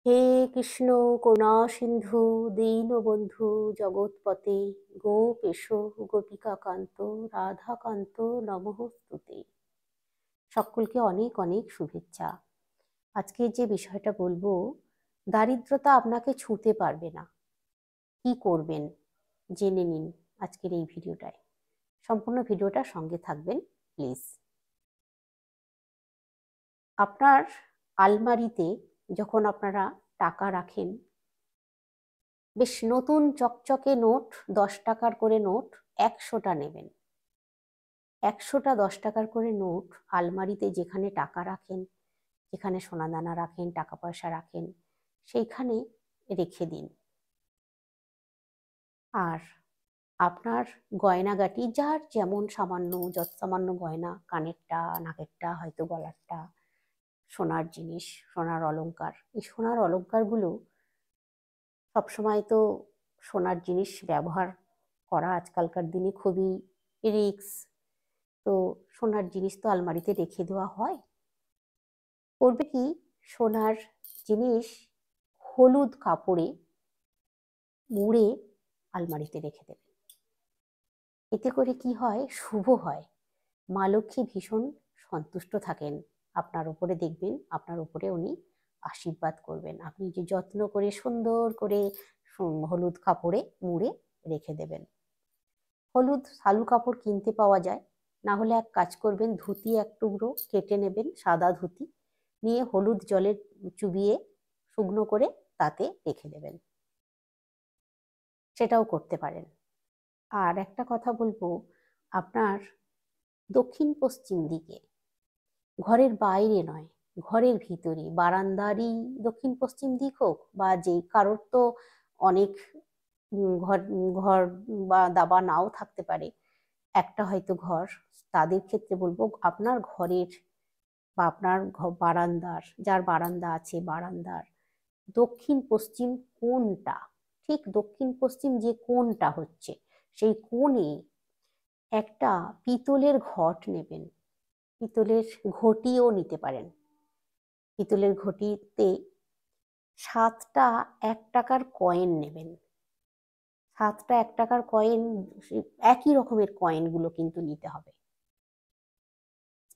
হে কৃষ্ণ করুণা সিন্ধু দীনবন্ধু জগৎপতে গোপেশ গোপিকাকান্ত রাধাকান্ত নমঃস্তুতে। সকলকে অনেক অনেক শুভেচ্ছা। আজকে যে বিষয়টা বলবো, দারিদ্রতা আপনাকে ছুঁতে পারবে না, কি করবেন জেনে নিন আজকের এই ভিডিওটায়। সম্পূর্ণ ভিডিওটা সঙ্গে থাকবেন প্লিজ। আপনার আলমারিতে যখন আপনারা টাকা রাখেন, বেশ নতুন চকচকে নোট, 10 টাকার করে নোট 100টা নেবেন। 100টা 10 টাকার করে নোট আলমারিতে যেখানে টাকা রাখেন, যেখানে সোনাদানা রাখেন, টাকা পয়সা রাখেন, সেইখানে রেখে দিন। আর আপনার গয়নাগাটি যার যেমন সামান্য, যত সামান্য গয়না, কানেরটা, নাকেরটা, হয়তো গলারটা, সোনার জিনিস, সোনার অলংকার, এই সোনার অলংকারগুলো সবসময় তো সোনার জিনিস ব্যবহার করা আজকালকার দিনে খুবই রিস্ক। তো সোনার জিনিস তো আলমারিতে রেখে দেওয়া হয়। করবে কি, সোনার জিনিস হলুদ কাপড়ে মুড়ে আলমারিতে রেখে দেবে। এতে করে কি হয়, শুভ হয়। মা লক্ষ্মী ভীষণ সন্তুষ্ট থাকেন আপনার উপরে, দেখবেন আপনার উপরে উনি আশীর্বাদ করবেন। আপনি যে যত্ন করে সুন্দর করে হলুদ কাপড়ে মুড়ে রেখে দেবেন। হলুদ শালু কাপড় কিনতে পাওয়া যায়, না হলে এক কাজ করবেন, ধুতি এক টুকরো কেটে নেবেন, সাদা ধুতি নিয়ে হলুদ জলে চুবিয়ে শুকনো করে তাতে রেখে দেবেন, সেটাও করতে পারেন। আর একটা কথা বলবো, আপনার দক্ষিণ পশ্চিম দিকে, ঘরের বাইরে নয়, ঘরের ভিতরে বারান্দারই দক্ষিণ পশ্চিম দিক হোক, বা যে কারোর তো অনেক ঘর ঘর বা দাবা নাও থাকতে পারে, একটা হয়তো ঘর, তাদের ক্ষেত্রে বলবো আপনার ঘরের বা আপনার বারান্দার, যার বারান্দা আছে, বারান্দার দক্ষিণ পশ্চিম কোণটা, ঠিক দক্ষিণ পশ্চিম যে কোণটা হচ্ছে, সেই কোণে একটা পিতলের ঘট নেবেন। পিতলের ঘটিও নিতে পারেন। পিতলের ঘটিতে 7টা 1 টাকার কয়েন নেবেন। 7টা 1 টাকার কয়েন, একই রকমের কয়েনগুলো কিন্তু নিতে হবে।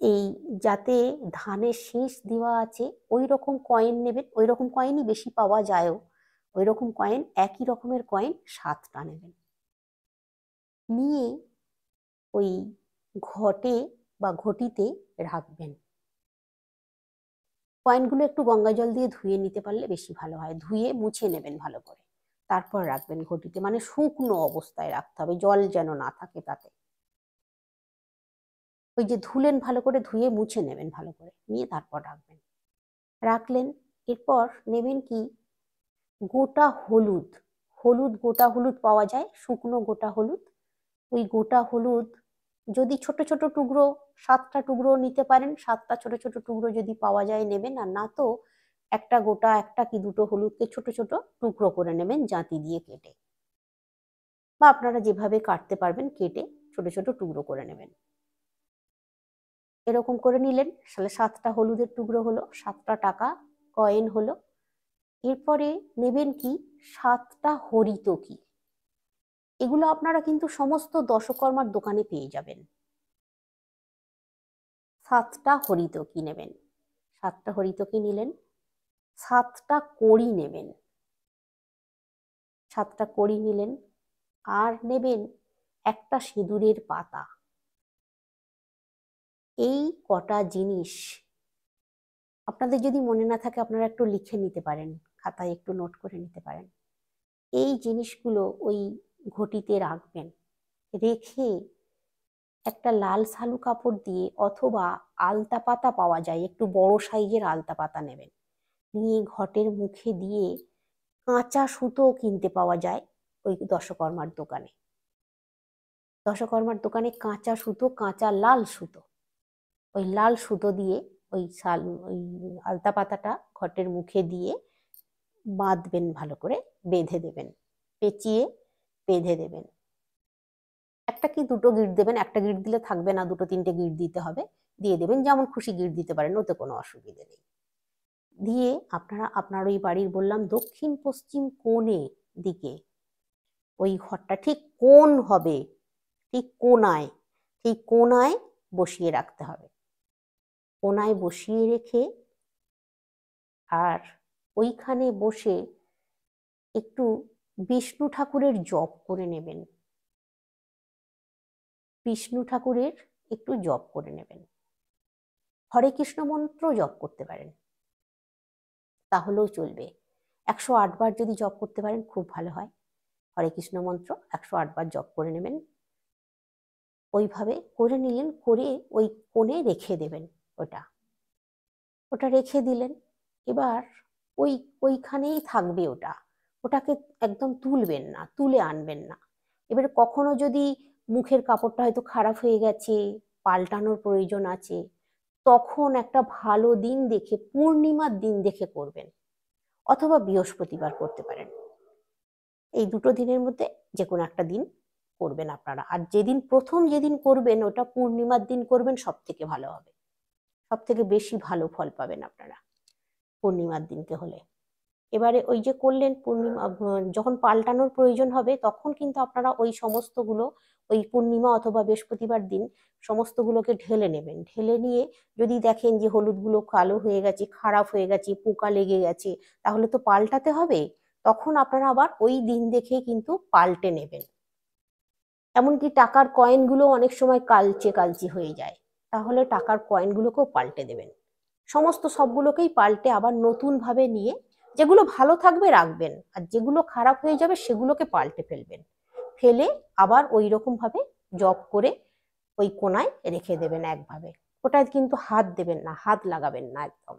এই যাতে ধানের শীষ দেওয়া আছে ওই রকম কয়েন নেবেন। ওই রকম কয়েনই বেশি পাওয়া যায়ও। ওই রকম কয়েন, একই রকমের কয়েন 7টা নেবেন। নিয়ে ওই ঘটে বা ঘটিতে রাখবেন। কয়েনগুলো একটু গঙ্গা জল দিয়ে ধুয়ে নিতে পারলে বেশি ভালো হয়। ধুয়ে মুছে নেবেন ভালো করে, তারপর রাখবেন ঘটিতে। মানে শুকনো অবস্থায় রাখতে হবে, জল যেন না থাকে তাতে। ওই যে ধুলেন, ভালো করে ধুয়ে মুছে নেবেন ভালো করে, নিয়ে তারপর রাখবেন। রাখলেন, এরপর নেবেন কি, গোটা হলুদ। হলুদ, গোটা হলুদ পাওয়া যায়, শুকনো গোটা হলুদ। ওই গোটা হলুদ যদি ছোট ছোট টুকরো, 7টা টুকরো নিতে পারেন, 7টা ছোট ছোট টুকরো যদি পাওয়া যায় নেবেন। আর না তো একটা গোটা, একটা কি দুটো হলুদকে ছোট ছোট টুকরো করে নেবেন, জাঁতি দিয়ে কেটে, বা আপনারা যেভাবে কাটতে পারবেন কেটে ছোট ছোট টুকরো করে নেবেন। এরকম করে নিলেন, তাহলে 7টা হলুদের টুকরো হলো, 7টা টাকা কয়েন হলো। এরপরে নেবেন কি, 7টা হরিতকি। এগুলো আপনারা কিন্তু সমস্ত দশকর্মার দোকানে পেয়ে যাবেন। 7টা হরিতকি নেবেন। 7টা হরিতকি নিলেন। 7টা কড়ি নেবেন। 7টা কড়ি নিলেন। আর নেবেন একটা সিঁদুরের পাতা। এই কটা জিনিস আপনাদের যদি মনে না থাকে, আপনারা একটু লিখে নিতে পারেন, খাতায় একটু নোট করে নিতে পারেন। এই জিনিসগুলো ওই ঘটিতে রাখবেন। রেখে একটা লাল শালু কাপড় দিয়ে, অথবা আলতা পাতা পাওয়া যায়, একটু বড় সাইজের আলতা পাতা নেবেন। নিয়ে ঘটের মুখে দিয়ে, কাঁচা সুতো কিনতে পাওয়া যায় ওই দশকর্মার দোকানে। দশকর্মার দোকানে কাঁচা সুতো, কাঁচা লাল সুতো, ওই লাল সুতো দিয়ে ওই ওই আলতা পাতাটা ঘটের মুখে দিয়ে বাঁধবেন, ভালো করে বেঁধে দেবেন, পেঁচিয়ে বেঁধে দেবেন। একটা কি দুটো গিঁট দেবেন, একটা গিঁট দিলে থাকবে না, 2-3টে গিঁট দিতে হবে। দিয়ে দেবেন, যেমন খুশি গিঁট দিতে পারেন, ওতে কোনো অসুবিধে নেই। দিয়ে আপনারা আপনার ওই বাড়ির বললাম দক্ষিণ পশ্চিম কোণে দিকে, ওই ঘরটা ঠিক কোণ হবে, ঠিক কোণায়, ঠিক কোণায় বসিয়ে রাখতে হবে। কোণায় বসিয়ে রেখে আর ওইখানে বসে একটু বিষ্ণু ঠাকুরের জপ করে নেবেন। বিষ্ণু ঠাকুরের একটু জপ করে নেবেন। হরে কৃষ্ণ মন্ত্র জপ করতে পারেন, তাহলেও চলবে। 108 বার যদি জপ করতে পারেন খুব ভালো হয়। হরে কৃষ্ণ মন্ত্র 108 বার জপ করে নেবেন। ওইভাবে করে নিলেন, করে ওই কোণে রেখে দেবেন। ওটা রেখে দিলেন। এবার ওইখানেই থাকবে ওটা, ওটাকে একদম তুলবেন না, তুলে আনবেন না। এবারে কখনো যদি মুখের কাপড়টা হয়তো খারাপ হয়ে গেছে, পাল্টানোর প্রয়োজন আছে, তখন একটা ভালো দিন দেখে, পূর্ণিমার দিন দেখে করবেন, অথবা বৃহস্পতিবার করতে পারেন। এই দুটো দিনের মধ্যে যে কোনো একটা দিন করবেন আপনারা। আর প্রথম যেদিন করবেন ওটা পূর্ণিমার দিন করবেন, সব থেকে ভালো হবে, সব থেকে বেশি ভালো ফল পাবেন আপনারা পূর্ণিমার দিনকে হলে। এবারে ওই যে করলেন পূর্ণিমা, যখন পাল্টানোর প্রয়োজন হবে তখন কিন্তু আপনারা ওই সমস্তগুলো ওই পূর্ণিমা অথবা বৃহস্পতিবার দিন সমস্তগুলোকে ঢেলে নেবেন। ঢেলে নিয়ে যদি দেখেন যে হলুদগুলো কালো হয়ে গেছে, খারাপ হয়ে গেছে, পোকা লেগে গেছে, তাহলে তো পাল্টাতে হবে। তখন আপনারা আবার ওই দিন দেখে কিন্তু পাল্টে নেবেন। এমনকি টাকার কয়েনগুলো অনেক সময় কালচে কালচে হয়ে যায়, তাহলে টাকার কয়েনগুলোকেও পাল্টে দেবেন। সমস্ত সবগুলোকেই পাল্টে আবার নতুন ভাবে নিয়ে, যেগুলো ভালো থাকবে রাখবেন, আর যেগুলো খারাপ হয়ে যাবে সেগুলোকে পাল্টে ফেলবেন। ফেলে আবার ওই রকম ভাবে জব করে ওই কোণায় রেখে দেবেন একভাবে। ওটায় কিন্তু হাত দেবেন না, হাত লাগাবেন না একদম।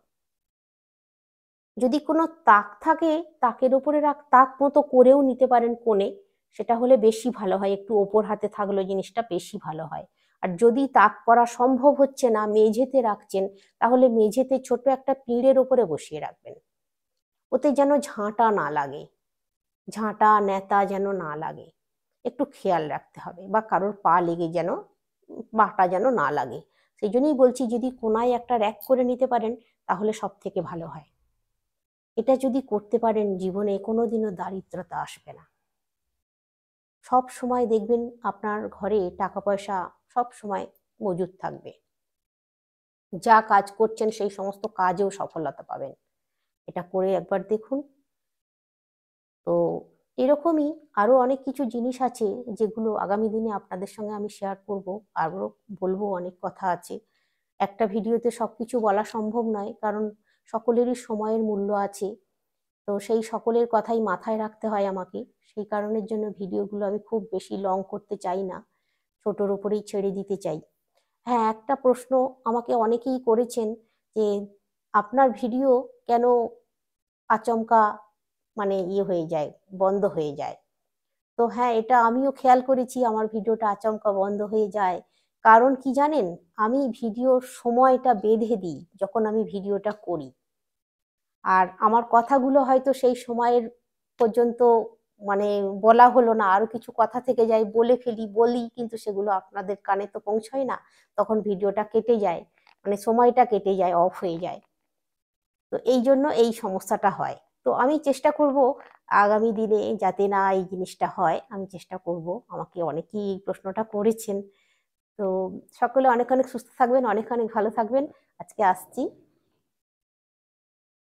যদি কোনো তাক থাকে, তাকের উপরে তাক মতো করেও নিতে পারেন কোণে, সেটা হলে বেশি ভালো হয়, একটু ওপর হাতে থাকলে জিনিসটা বেশি ভালো হয়। আর যদি তাক করা সম্ভব হচ্ছে না, মেঝেতে রাখছেন, তাহলে মেঝেতে ছোট একটা পিঁড়ের ওপরে বসিয়ে রাখবেন। ওতে যেন ঝাঁটা না লাগে, ঝাঁটা নেতা যেন না লাগে, একটু খেয়াল রাখতে হবে, বা কারোর পা লেগে যেন, বাটা যেন না লাগে। সেই জন্যই বলছি যদি কোনায় একটা র্যাক করে নিতে পারেন তাহলে সব থেকে ভালো হয়। এটা যদি করতে পারেন জীবনে কোনোদিনও দারিদ্রতা আসবে না। সব সময় দেখবেন আপনার ঘরে টাকা পয়সা সব সময় মজুদ থাকবে। যা কাজ করছেন সেই সমস্ত কাজেও সফলতা পাবেন। এটা করে একবার দেখুন। তো এরকমই আরো অনেক কিছু জিনিস আছে যেগুলো আগামী দিনে আপনাদের সঙ্গে আমি শেয়ার করব, আরো বলবো, অনেক কথা আছে। একটা ভিডিওতে সবকিছু বলা সম্ভব নয়, কারণ সকলেরই সময়ের মূল্য আছে। তো সেই সকলের কথাই মাথায় রাখতে হয় আমাকে। সেই কারণের জন্য ভিডিওগুলো আমি খুব বেশি লং করতে চাই না, ছোটোর উপরেই ছেড়ে দিতে চাই। হ্যাঁ, একটা প্রশ্ন আমাকে অনেকেই করেছেন যে আপনার ভিডিও কেন আচমকা মানে হয়ে যায়, বন্ধ হয়ে যায়। তো হ্যাঁ, এটা আমিও খেয়াল করেছি, আমার ভিডিওটা আচমকা বন্ধ হয়ে যায়। কারণ কি জানেন, আমি ভিডিওর সময়টা বেঁধে দিই যখন আমি ভিডিওটা করি। আর আমার কথাগুলো হয়তো সেই সময়ের পর্যন্ত মানে বলা হলো না, আরো কিছু কথা থেকে যায়, বলে ফেলি, বলি, কিন্তু সেগুলো আপনাদের কানে তো পৌঁছয় না, তখন ভিডিওটা কেটে যায়, মানে সময়টা কেটে যায়, অফ হয়ে যায়। তো এই জন্য এই সমস্যাটা হয়। তো আমি চেষ্টা করব আগামী দিনে যাতে না এই জিনিসটা হয়, আমি চেষ্টা করব। আমাকে অনেকেই এই প্রশ্নটা করেছেন। তো সকলে অনেক অনেক সুস্থ থাকবেন, অনেক অনেক ভালো থাকবেন। আজকে আসছি।